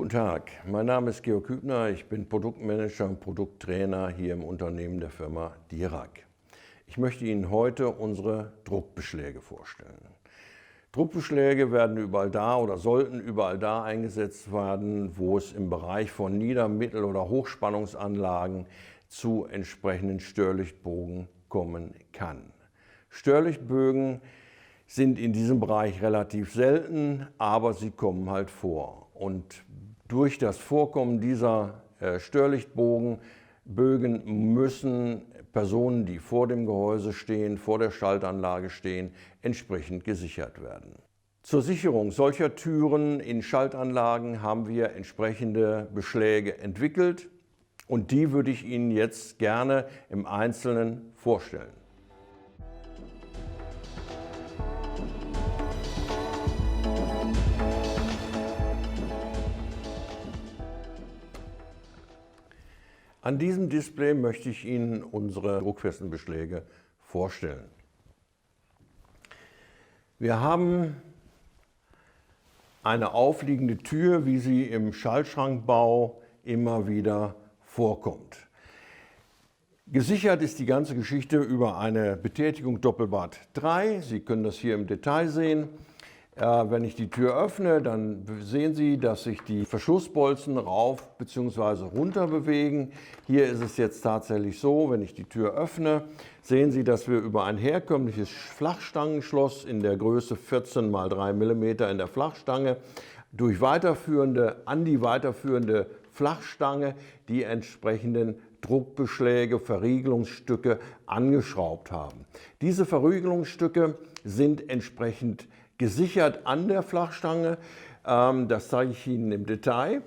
Guten Tag, mein Name ist Georg Hübner, ich bin Produktmanager und Produkttrainer hier im Unternehmen der Firma Dirac. Ich möchte Ihnen heute unsere Druckbeschläge vorstellen. Druckbeschläge werden überall da oder sollten überall da eingesetzt werden, wo es im Bereich von Nieder-, Mittel- oder Hochspannungsanlagen zu entsprechenden Störlichtbogen kommen kann. Störlichtbögen sind in diesem Bereich relativ selten, aber sie kommen halt vor. Und durch das Vorkommen dieser Störlichtbögen müssen Personen, die vor dem Gehäuse stehen, vor der Schaltanlage stehen, entsprechend gesichert werden. Zur Sicherung solcher Türen in Schaltanlagen haben wir entsprechende Beschläge entwickelt und die würde ich Ihnen jetzt gerne im Einzelnen vorstellen. An diesem Display möchte ich Ihnen unsere druckfesten Beschläge vorstellen. Wir haben eine aufliegende Tür, wie sie im Schaltschrankbau immer wieder vorkommt. Gesichert ist die ganze Geschichte über eine Betätigung Doppelbad 3. Sie können das hier im Detail sehen. Wenn ich die Tür öffne, dann sehen Sie, dass sich die Verschlussbolzen rauf bzw. runter bewegen. Hier ist es jetzt tatsächlich so, wenn ich die Tür öffne, sehen Sie, dass wir über ein herkömmliches Flachstangenschloss in der Größe 14 x 3 mm in der Flachstange durch an die weiterführende Flachstange die entsprechenden Druckbeschläge, Verriegelungsstücke angeschraubt haben. Diese Verriegelungsstücke sind entsprechend gesichert an der Flachstange. Das zeige ich Ihnen im Detail.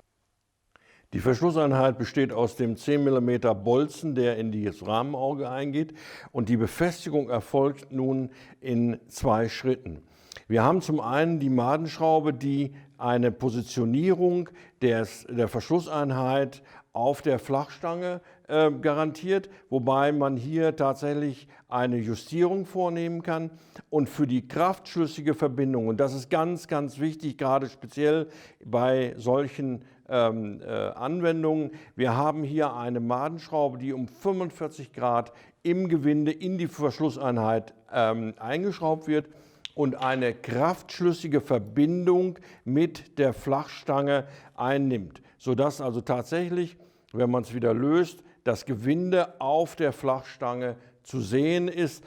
Die Verschlusseinheit besteht aus dem 10 mm Bolzen, der in das Rahmenauge eingeht, und die Befestigung erfolgt nun in 2 Schritten. Wir haben zum einen die Madenschraube, die eine Positionierung der Verschlusseinheit auf der Flachstange garantiert, wobei man hier tatsächlich eine Justierung vornehmen kann. Und für die kraftschlüssige Verbindung, und das ist ganz, ganz wichtig, gerade speziell bei solchen Anwendungen, wir haben hier eine Madenschraube, die um 45 Grad im Gewinde in die Verschlusseinheit eingeschraubt wird und eine kraftschlüssige Verbindung mit der Flachstange einnimmt, sodass also tatsächlich, wenn man es wieder löst, das Gewinde auf der Flachstange zu sehen ist.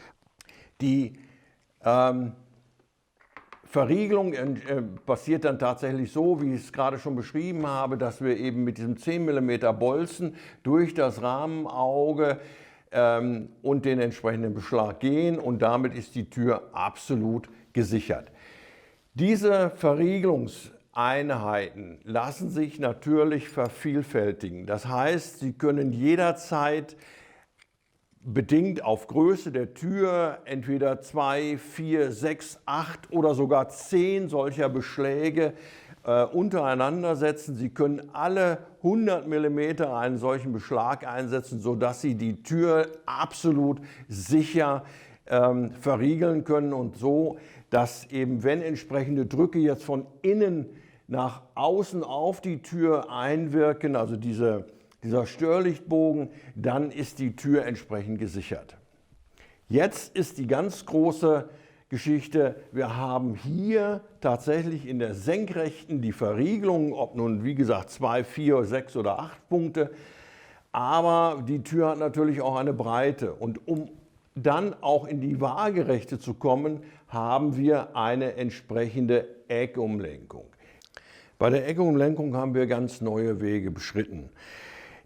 Die Verriegelung passiert dann tatsächlich so, wie ich es gerade schon beschrieben habe, dass wir eben mit diesem 10 mm Bolzen durch das Rahmenauge und den entsprechenden Beschlag gehen und damit ist die Tür absolut gesichert. Diese Verriegelungseinheiten lassen sich natürlich vervielfältigen. Das heißt, Sie können jederzeit bedingt auf Größe der Tür entweder 2, 4, 6, 8 oder sogar 10 solcher Beschläge untereinander setzen. Sie können alle 100 mm einen solchen Beschlag einsetzen, sodass Sie die Tür absolut sicher verriegeln können und so, dass eben, wenn entsprechende Drücke jetzt von innen nach außen auf die Tür einwirken, also dieser Störlichtbogen, dann ist die Tür entsprechend gesichert. Jetzt ist die ganz große Geschichte, wir haben hier tatsächlich in der Senkrechten die Verriegelung, ob nun wie gesagt 2, 4, 6 oder 8 Punkte, aber die Tür hat natürlich auch eine Breite und um dann auch in die Waagerechte zu kommen, haben wir eine entsprechende Eckumlenkung. Bei der Eckumlenkung haben wir ganz neue Wege beschritten.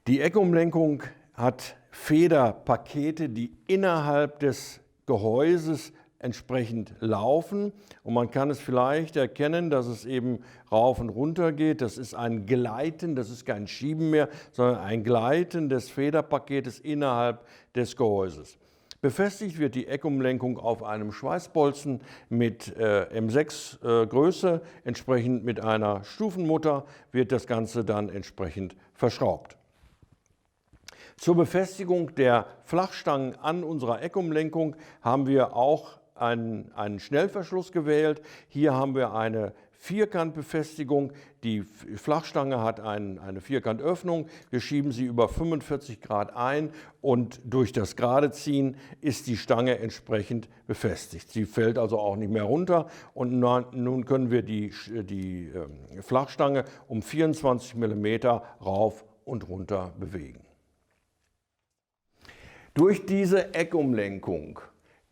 Die Eckumlenkung hat Federpakete, die innerhalb des Gehäuses entsprechend laufen und man kann es vielleicht erkennen, dass es eben rauf und runter geht. Das ist ein Gleiten, das ist kein Schieben mehr, sondern ein Gleiten des Federpaketes innerhalb des Gehäuses. Befestigt wird die Eckumlenkung auf einem Schweißbolzen mit M6 Größe, entsprechend mit einer Stufenmutter wird das Ganze dann entsprechend verschraubt. Zur Befestigung der Flachstangen an unserer Eckumlenkung haben wir auch einen Schnellverschluss gewählt. Hier haben wir eine Vierkantbefestigung. Die Flachstange hat eine Vierkantöffnung. Wir schieben sie über 45 Grad ein und durch das gerade Ziehen ist die Stange entsprechend befestigt. Sie fällt also auch nicht mehr runter und nun können wir die Flachstange um 24 mm rauf und runter bewegen. Durch diese Eckumlenkung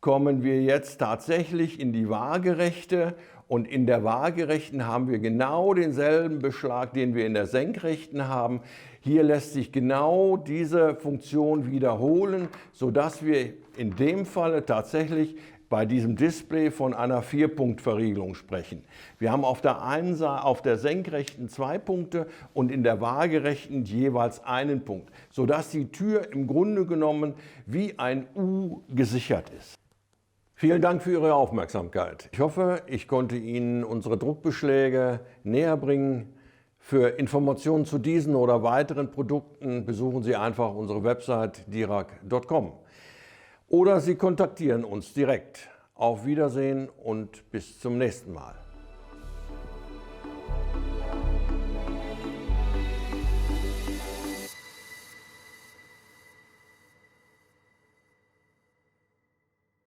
kommen wir jetzt tatsächlich in die Waagerechte und in der Waagerechten haben wir genau denselben Beschlag, den wir in der Senkrechten haben. Hier lässt sich genau diese Funktion wiederholen, sodass wir in dem Falle tatsächlich bei diesem Display von einer 4-Punkt-Verriegelung sprechen. Wir haben auf der einen Seite, auf der Senkrechten 2 Punkte und in der Waagerechten jeweils einen Punkt, sodass die Tür im Grunde genommen wie ein U gesichert ist. Vielen Dank für Ihre Aufmerksamkeit. Ich hoffe, ich konnte Ihnen unsere Druckbeschläge näher bringen. Für Informationen zu diesen oder weiteren Produkten besuchen Sie einfach unsere Website dirac.com. Oder Sie kontaktieren uns direkt. Auf Wiedersehen und bis zum nächsten Mal.